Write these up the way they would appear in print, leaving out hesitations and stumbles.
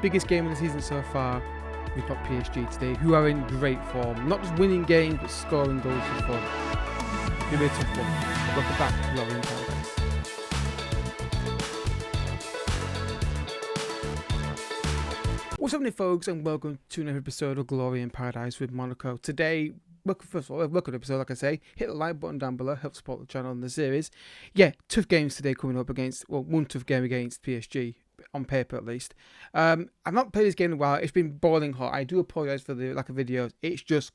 Biggest game of the season so far. We've got PSG today, who are in great form. Not just winning games, but scoring goals for fun. It'll be a tough one. Welcome back to Glory in Paradise. What's happening, folks, and welcome to another episode of Glory in Paradise with Monaco. Today, first of all, welcome to the episode, like I say. Hit the like button down below, help support the channel and the series. Yeah, tough games today coming up against, one tough game against PSG. On paper, at least. I've not played this game in a while. It's been boiling hot. I do apologise for the lack of videos. It's just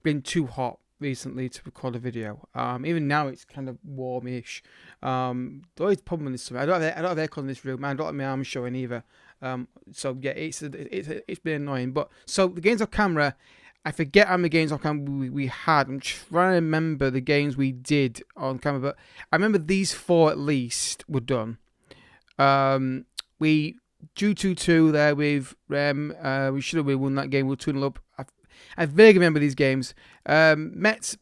been too hot recently to record a video. Even now, it's kind of warmish. The only problem in this summer, I don't have aircon in this room. I don't have my arms showing either. So yeah, it's been annoying. But so the games off camera, I forget how many games off camera we had. I'm trying to remember the games we did on camera, but I remember these four at least were done. We drew 2-2 there with Rem. We should have won that game. We were 2-0 up. I vaguely remember these games. Mets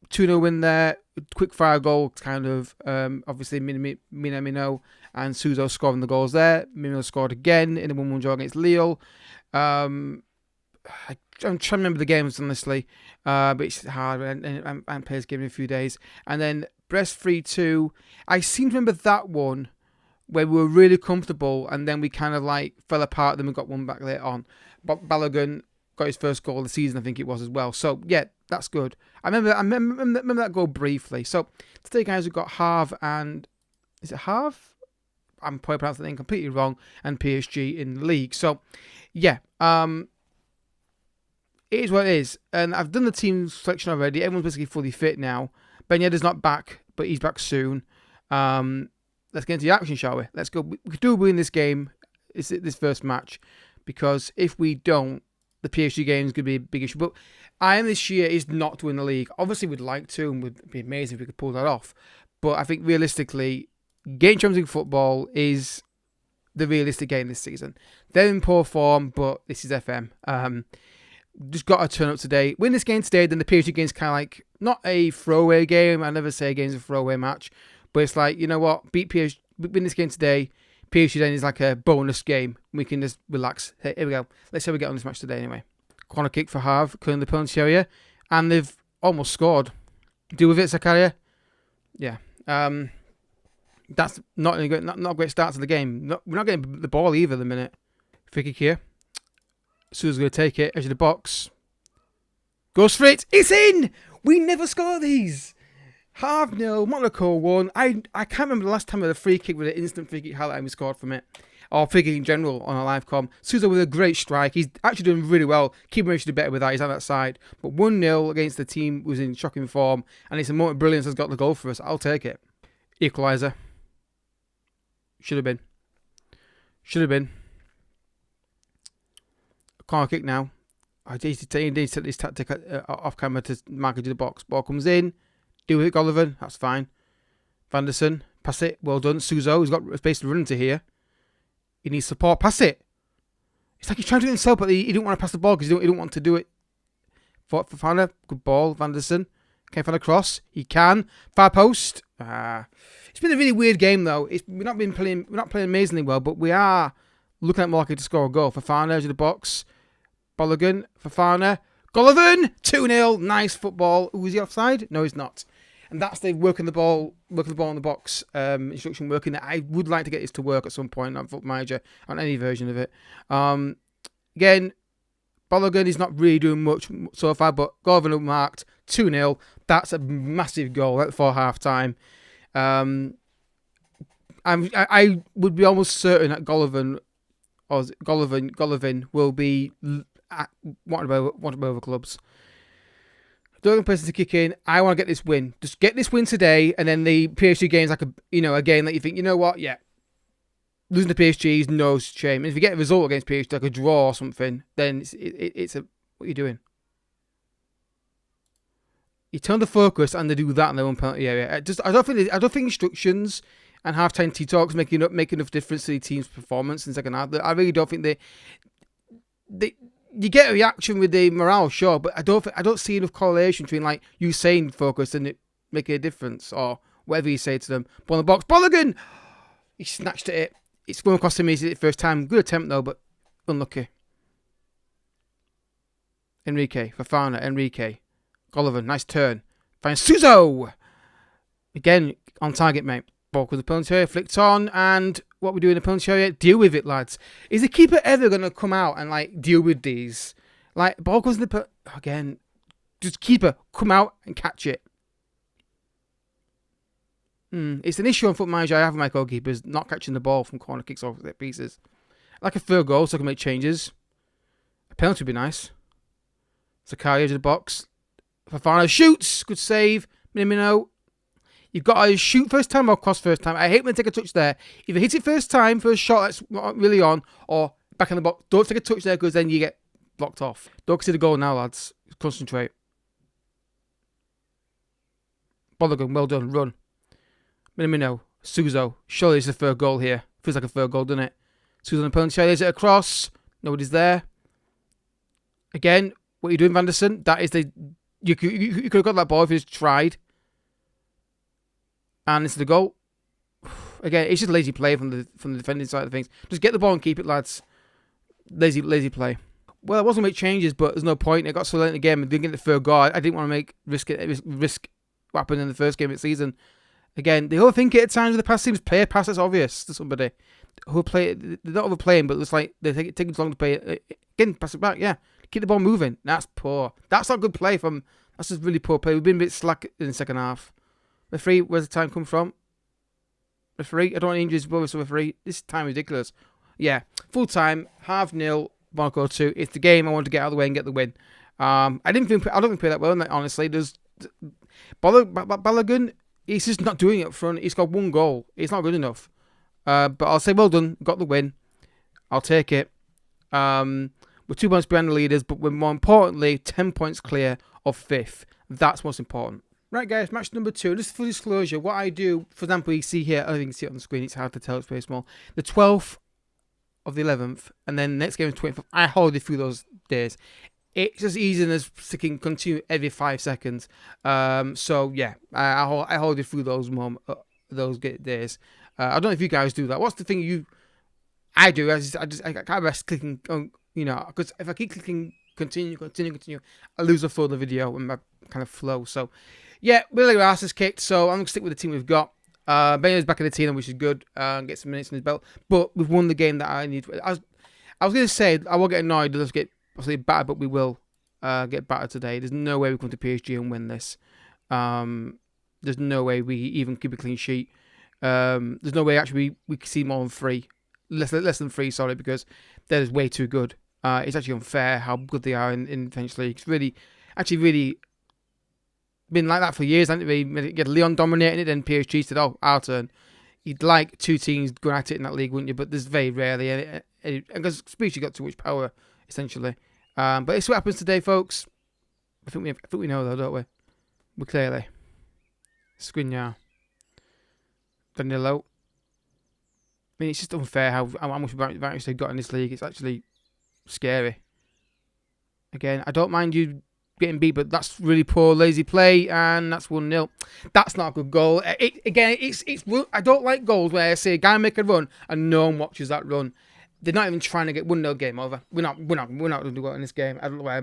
2-0 win there. Quick fire goal, kind of. Obviously, Minamino and Suzo scoring the goals there. Minamino scored again in a 1-1 draw against Lille. I'm trying to remember the games, honestly. But it's hard. And players gave me a few days. And then Brest 3-2. I seem to remember that one, where we were really comfortable, and then we kind of like fell apart. Then we got one back later on. But Balogun got his first goal of the season, I think it was as well. So yeah, that's good. I remember that goal briefly. So today, guys, we've got Havre and is it Havre? I'm probably pronouncing the name completely wrong. And PSG in the league. So yeah, it is what it is. And I've done the team selection already. Everyone's basically fully fit now. Ben Yedder's not back, but he's back soon. Let's get into the action, shall we? Let's go. We could do win this game, this first match, because if we don't, the PSG game is going to be a big issue. But I am this year is not to win the league. Obviously, we'd like to, and would be amazing if we could pull that off. But I think realistically, getting Champions League football is the realistic game this season. They're in poor form, but this is FM. Just got to turn up today. Win this game today, then the PSG game is kind of like not a throwaway game. I never say a game's a throwaway match. But it's like, you know what, beat PSG, win this game today, PSG then is like a bonus game. We can just relax. Hey, here we go. Let's see how we get on this match today anyway. Corner kick for Havre, clearing the penalty area. And they've almost scored. Deal with it, Zakaria. Yeah. That's not a great start to the game. We're not getting the ball either at the minute. Free kick here. Su's going to take it. Edge of the box. Goes for it. It's in! We never score these. Havre 0, Monaco 1. I can't remember the last time we had a free kick with an instant free kick highlight and we scored from it. Or free kick in general on a live com. Suso with a great strike. He's actually doing really well. Keeper should do better with that. He's on that side. But 1-0 against the team who's in shocking form. And it's a moment of brilliance has got the goal for us. I'll take it. Equaliser. Should have been. Corner kick now. I need to take this tactic off camera to mark into the box. Ball comes in. Do it, Golovin. That's fine. Vanderson. Pass it. Well done. Suzo. He's got space to run into here. He needs support. Pass it. It's like he's trying to do it himself, but he didn't want to pass the ball because he didn't want to do it. Fofana. Good ball. Vanderson. Can he find a cross? He can. Far post. It's been a really weird game, though. We're not playing amazingly well, but we are looking at more likely to score a goal. Fofana, edge of the box. Balogun. Fofana. Golovin, 2-0, nice football. Was he offside? No, he's not. And that's the working the ball in the box instruction working. I would like to get this to work at some point on Foot Manager, on any version of it. Again, Balogun is not really doing much so far, but Golovin marked 2-0. That's a massive goal before half time. I would be almost certain that Golovin will be wanted by other clubs. Don't person to kick in. I want to get this win. Just get this win today, and then the PSG game's like a game that you think, you know what, yeah, losing to PSG is no shame. And if you get a result against PSG, like a draw or something, then it's what are you doing? You turn the focus and they do that in their own penalty area. I don't think instructions and half-time tea talks make enough difference to the team's performance in the second half. I really don't think they you get a reaction with the morale, sure, but I don't see enough correlation between like you saying focus and it making a difference or whatever you say to them. Ball in the box, Balogun! He snatched at it. It's going across to me. It's the first time. Good attempt though, but Unlucky. Enrique. Fofana. Enrique. Golovin. Nice turn. Finds Suso. Again, on target, mate. Ball with the penalty area. Flicked on. And what we do in the penalty area, deal with it, lads. Is the keeper ever going to come out and, like, deal with these? Like, ball goes in the... Again, just keeper, come out and catch it. It's an issue on Foot Manager I have with my goalkeepers, not catching the ball from corner kicks or set pieces. Like a third goal, so I can make changes. A penalty would be nice. Zakaria to the box. Fofana shoots. Good save. Minamino. You've got to shoot first time or cross first time. I hate when they take a touch there. Either hit it first time, first shot that's really on, or back in the box. Don't take a touch there because then you get blocked off. Don't consider the goal now, lads. Concentrate. Balogun, well done. Run. Minamino. Suso. Surely it's the third goal here. Feels like a third goal, doesn't it? Suso on the penalty area. Is it across? Nobody's there. Again, what are you doing, Vanderson? That is the... You could have got that ball if you just tried. And it's the goal. Again, it's just lazy play from the defending side of things. Just get the ball and keep it, lads. Lazy play. Well, I was going to make changes, but there's no point. It got so late in the game and didn't get the third goal. I didn't want to risk what happened in the first game of the season. Again, they overthink it at times with the pass teams. Play a pass that's obvious to somebody who play. They're not overplaying, but it's like they're taking too long to play it. Again, pass it back. Yeah, keep the ball moving. That's poor. That's not good play from. That's just really poor play. We've been a bit slack in the second half. Referee, where's the time come from? Referee, I don't want injuries, but referee. This time is ridiculous. Yeah, full time, 0.5, Monaco 2. It's the game I wanted to get out of the way and get the win. I don't think play that well, honestly. There's Balogun. He's just not doing it up front. He's got one goal. It's not good enough. But I'll say well done. Got the win. I'll take it. We're 2 points behind the leaders, but we're more importantly 10 points clear of 5th. That's most important. Right, guys, match number 2. Just for disclosure, what I do, for example, you see here, I don't think you can see it on the screen. It's hard to tell. It's very small. The 12th of the 11th, and then the next game is 25th. I hold it through those days. It's just easy as sticking continue every 5 seconds. So yeah, I hold it through those days. I don't know if you guys do that. What's the thing I do? I can't rest clicking on, because if I keep clicking continue, I lose the flow of the video and my kind of flow. So yeah, Willie Ross is kicked. So I'm gonna stick with the team we've got. Benio's back in the team, which is good. Get some minutes in his belt. But we've won the game that I need. I was gonna say I won't get annoyed. Let's get possibly battered, but we will get battered today. There's no way we come to PSG and win this. There's no way we even keep a clean sheet. There's no way actually we can see more than 3. Less than 3, sorry, because that is way too good. It's actually unfair how good they are in French league. It's really been like that for years, hasn't it? You had Lyon dominating it, then PSG said, "Oh, our turn." You'd like 2 teams going at it in that league, wouldn't you? But there's very rarely, because PSG got too much power, essentially. But it's what happens today, folks. I think we know though, don't we? We clearly. Skriniar. Danilo. I mean, it's just unfair how much advantage they've got in this league. It's actually scary. Again, I don't mind you getting beat, but that's really poor, lazy play, and that's 1-0. That's not a good goal. It's. I don't like goals where I see a guy make a run and no one watches that run. They're not even trying to get 1-0 game over. We're not going to do well in this game. I don't know why.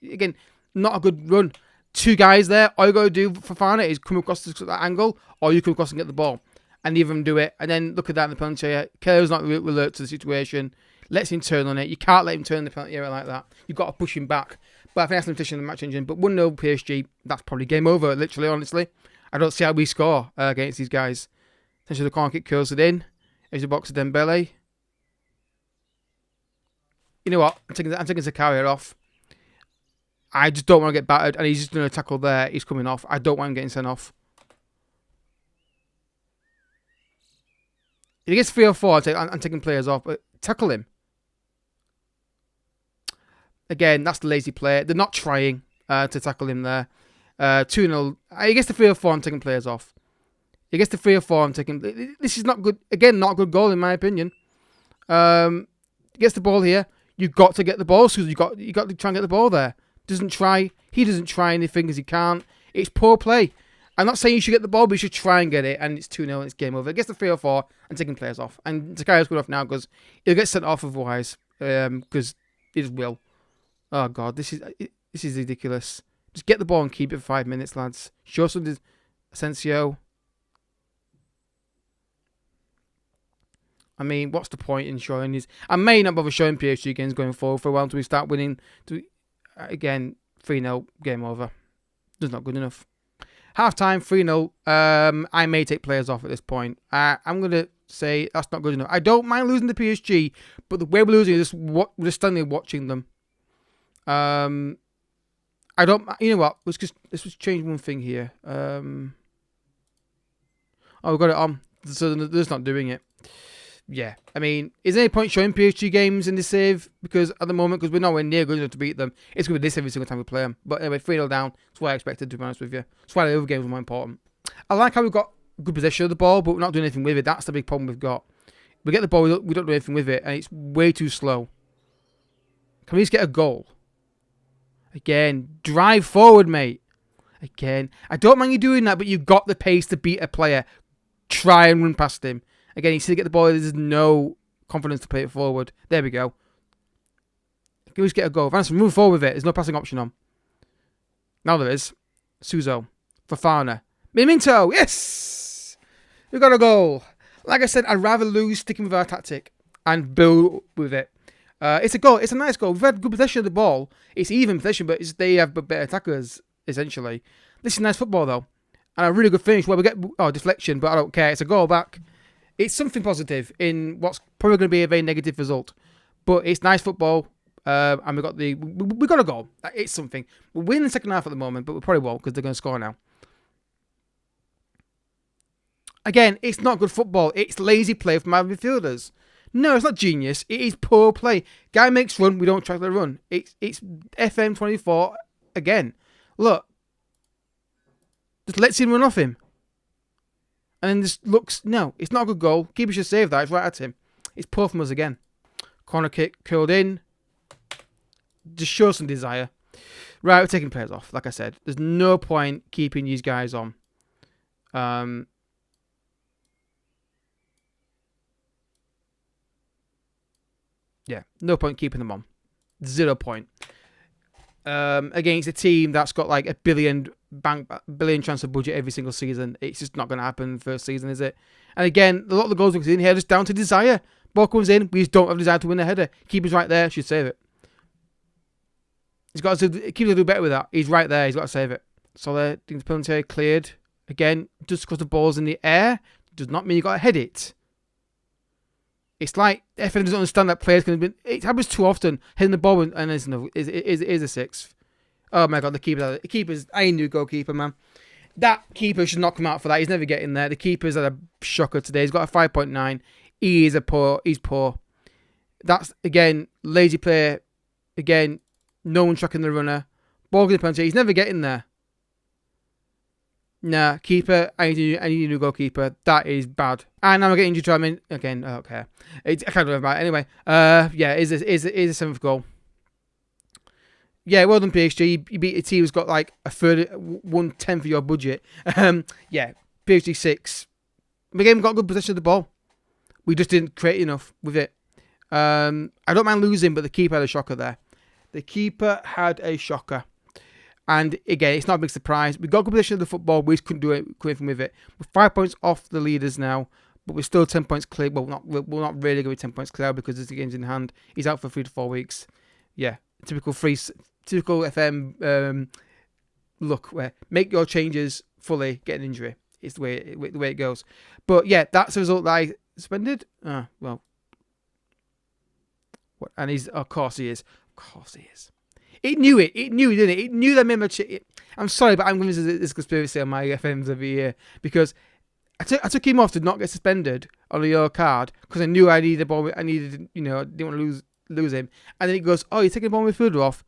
Again, not a good run. 2 guys there. All you got to do for Fofana is come across that angle, or you come across and get the ball, and neither of them do it. And then look at that in the penalty area. Keller's not alert to the situation. Lets him turn on it. You can't let him turn the penalty area like that. You've got to push him back. But I think that's an limitation in the match engine. But 1-0 PSG, that's probably game over, literally, honestly. I don't see how we score against these guys. Essentially, the corner kick curls it in. There's the box of Dembele. You know what? I'm taking Zakaria off. I just don't want to get battered. And he's just doing a tackle there. He's coming off. I don't want him getting sent off. If he gets 3 or 4, I'm taking players off. But tackle him. Again, that's the lazy play. They're not trying to tackle him there. 2-0. He gets the 3 or 4, I'm taking players off. He gets the 3 or 4, I'm taking... This is not good. Again, not a good goal in my opinion. He gets the ball here. You've got to get the ball, so you've got to try and get the ball there. Doesn't try. He doesn't try anything because he can't. It's poor play. I'm not saying you should get the ball, but you should try and get it, and it's 2-0 and it's game over. It gets the 3 or 4, I'm taking players off. And Zakaria's going off now because he'll get sent off otherwise. because it will. Oh God, this is ridiculous. Just get the ball and keep it for 5 minutes, lads. Show some Asensio. I mean, what's the point in showing these? I may not bother showing PSG games going forward for a while until we start winning. Again, 3-0, game over. That's not good enough. Half time, 3-0. I may take players off at this point. I'm going to say that's not good enough. I don't mind losing to PSG, but the way we're losing is we're just standing there watching them. I don't. You know what? Let's just change one thing here. Oh, we've got it on. So they're just not doing it. Yeah. I mean, is there any point showing PSG games in this save? Because at the moment, because we're nowhere near good enough to beat them, it's going to be this every single time we play them. But anyway, 3-0 down. That's what I expected, to be honest with you. That's why the other games were more important. I like how we've got good possession of the ball, but we're not doing anything with it. That's the big problem we've got. We get the ball, we don't do anything with it, and it's way too slow. Can we just get a goal? Again, drive forward, mate. Again, I don't mind you doing that, but you've got the pace to beat a player. Try and run past him. Again, you see to get the ball, there's no confidence to play it forward. There we go. Can we just get a goal? Vance, move forward with it. There's no passing option on. Now there is. Suzo. Fofana. Minto. Yes! We got a goal. Like I said, I'd rather lose sticking with our tactic and build with it. It's a goal. It's a nice goal. We've had good possession of the ball. It's even possession, but they have better attackers, essentially. This is nice football, though. And a really good finish where we get deflection, but I don't care. It's a goal back. It's something positive in what's probably going to be a very negative result. But it's nice football. And we got a goal. It's something. We're winning the second half at the moment, but we probably won't because they're going to score now. Again, it's not good football. It's lazy play from our midfielders. No, it's not genius. It is poor play. Guy makes run, we don't track the run. It's FM24 again. Look. Just lets him run off him. And then just looks, no, it's not a good goal. Keeper should save that. It's right at him. It's poor from us again. Corner kick, curled in. Just show some desire. Right, we're taking players off. Like I said, there's no point keeping these guys on. Yeah, no point keeping them on. 0 point. Against a team that's got like a billion transfer budget every single season, it's just not going to happen first season, is it? And again, a lot of the goals we're seeing here are just down to desire. Ball comes in, we just don't have desire to win the header. Keeper's right there, should save it. He's got to do better with that. He's right there, he's got to save it. So the penalty cleared. Again, just because the ball's in the air does not mean you got to head it. It's like FM doesn't understand that players can be. It happens too often. Hitting the ball and is a sixth. Oh my God, the keeper's. I knew goalkeeper, man. That keeper should not come out for that. He's never getting there. The keeper's had a shocker today. He's got a 5.9. He's poor. That's again lazy play. Again, no one tracking the runner. Ball goes to penalty. He's never getting there. Nah, keeper. I need a new goalkeeper. That is bad. And now I'm getting injured. I mean, again, I don't care. I can't do about it. Anyway, yeah, is a seventh goal. Yeah, well done, PSG. You beat a team who's got like a third, 1/10 of your budget. Yeah, PSG 6. The game got good possession of the ball. We just didn't create enough with it. I don't mind losing, but the keeper had a shocker there. The keeper had a shocker. And again, it's not a big surprise. We got good possession of the football. We just couldn't do anything with it. We're 5 points off the leaders now, but we're still 10 points clear. Well, we're not really going to be 10 points clear because the game's in hand. He's out for 3 to 4 weeks. Yeah, typical FM look where make your changes fully, get an injury. It's the way it goes. But yeah, that's the result that I suspended. Well, what? And of course he is. Of course he is. It knew it. It knew, didn't it? It knew that member. I'm sorry, but I'm going to this conspiracy on my FMs every year because I took him off to not get suspended on a yellow card because I knew I needed a ball. I didn't want to lose him. And then he goes, "Oh, you're taking a ball midfielder off.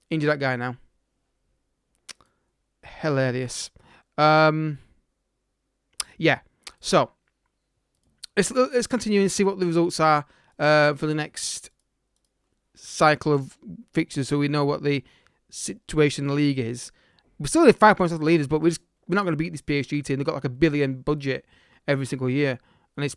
Injure that guy now." Hilarious. Yeah. So let's continue and see what the results are for the next cycle of fixtures, so we know what the situation in the league is. We're still only 5 points off the leaders, but we're not going to beat this PSG team. They've got like a billion budget every single year, and it's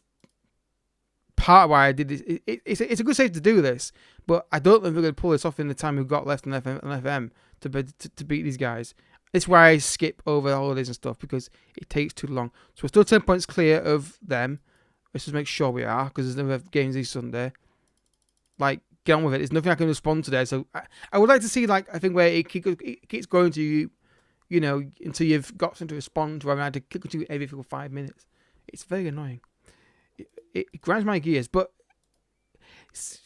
part of why I did this. It's a good save to do this, but I don't think we're going to pull this off in the time we've got left on FM to beat these guys. It's why I skip over the holidays and stuff, because it takes too long. So we're still 10 points clear of them. Let's just make sure we are, because there's no games this Sunday. Like, get on with it. There's nothing I can respond today. So I would like to see, like, I think where it keeps going to you, you know, until you've got something to respond to. Rather than I had to click to every 5 minutes. It's very annoying. It grinds my gears. But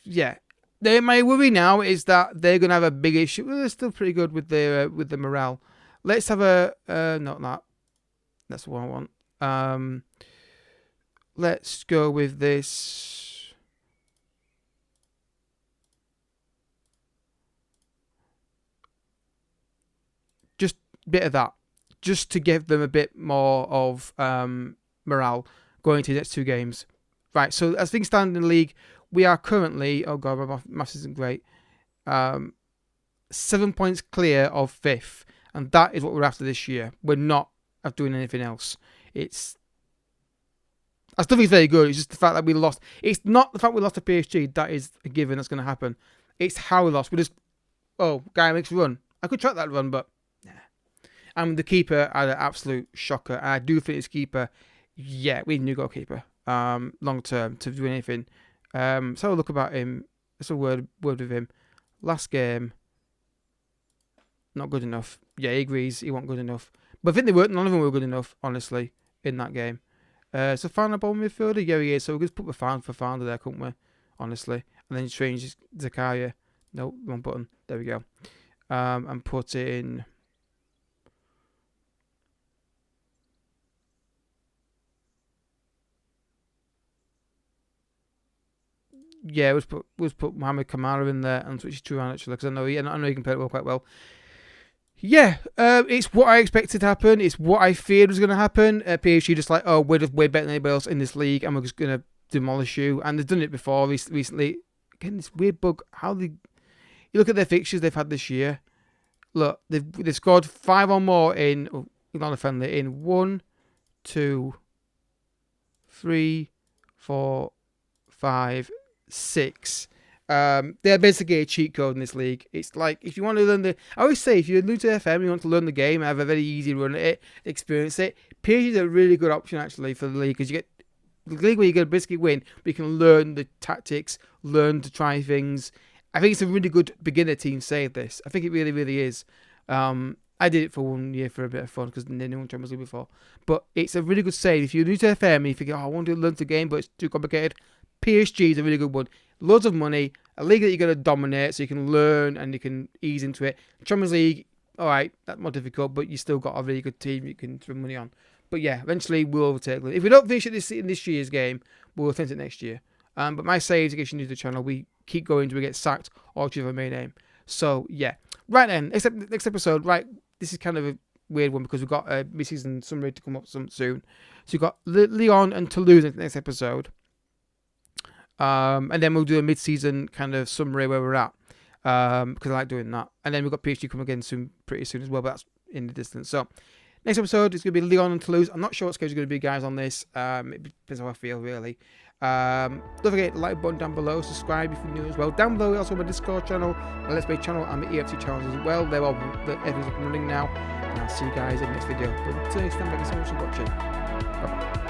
yeah, my worry now is that they're gonna have a big issue. Well, they're still pretty good with the morale. Let's have not that. That's what I want. Let's go with this. Just a bit of that. Just to give them a bit more of morale going into the next 2 games. Right, so as things stand in the league, we are currently, oh god, my maths isn't great, 7 points clear of 5th. And that is what we're after this year. We're not doing anything else. I still think it's very good. It's just the fact that we lost. It's not the fact we lost to PSG. That is a given. That's going to happen. It's how we lost. We just, guy makes a run. I could track that run, but nah. And the keeper had an absolute shocker. And I do think his keeper, yeah, we need a new goalkeeper long term to do anything. So a look about him. Let's a word with him. Last game, not good enough. Yeah, he agrees. He wasn't good enough. But I think they weren't. None of them were good enough, honestly, in that game. So Founder ball midfielder, yeah, he is. So we could just put the Founder there, couldn't we? Honestly, and then change Zakaria. No, wrong button. There we go. And put in. Yeah, let's put Mohamed Kamara in there and switch to around actually, because I know he can play it well, quite well. Yeah, it's what I expected to happen. It's what I feared was going to happen. PSG just like, we're better than anybody else in this league, and we're just going to demolish you. And they've done it before recently. Again, this weird bug. You look at their fixtures they've had this year. Look, they've scored 5 or more in not a friendly in 1, 2, 3, 4, 5, 6. They're basically a cheat code in this league. It's like, if you want to learn I always say, if you're new to FM, you want to learn the game, have a very easy run at it, experience it, PSG is a really good option actually for the league, because you get the league where you can basically win, but you can learn the tactics, learn to try things. I think it's a really good beginner team save this. I think it really, really is. I did it for 1 year for a bit of fun, because no one Champions League before. But it's a really good save. If you're new to FM and you think, I want to learn the game, but it's too complicated, PSG is a really good one. Loads of money, a league that you're going to dominate, so you can learn and you can ease into it. Champions League, alright, that's more difficult, but you still got a really good team you can throw money on. But yeah, eventually we'll overtake them. If we don't finish it in this year's game, we'll finish it next year. But my saves, in case you're new to the channel, we keep going until we get sacked or achieve our main aim. So yeah. Right then, next episode, right, this is kind of a weird one, because we've got a mid-season summary to come up soon. So we've got Lyon and Toulouse in the next episode. And then we'll do a mid-season kind of summary where we're at, because I like doing that. And then we've got PSG coming again pretty soon as well, but that's in the distance. So next episode is going to be Lyon and Toulouse. I'm not sure what schedule is going to be, guys, on this. It depends how I feel, really. Don't forget to like button down below, subscribe if you're new as well. Down below, also my Discord channel, my Let's Play channel, and my EFC channels as well. They're all everything's up and running now. And I'll see you guys in the next video. But until next time, thank you so much for watching. Bye bye.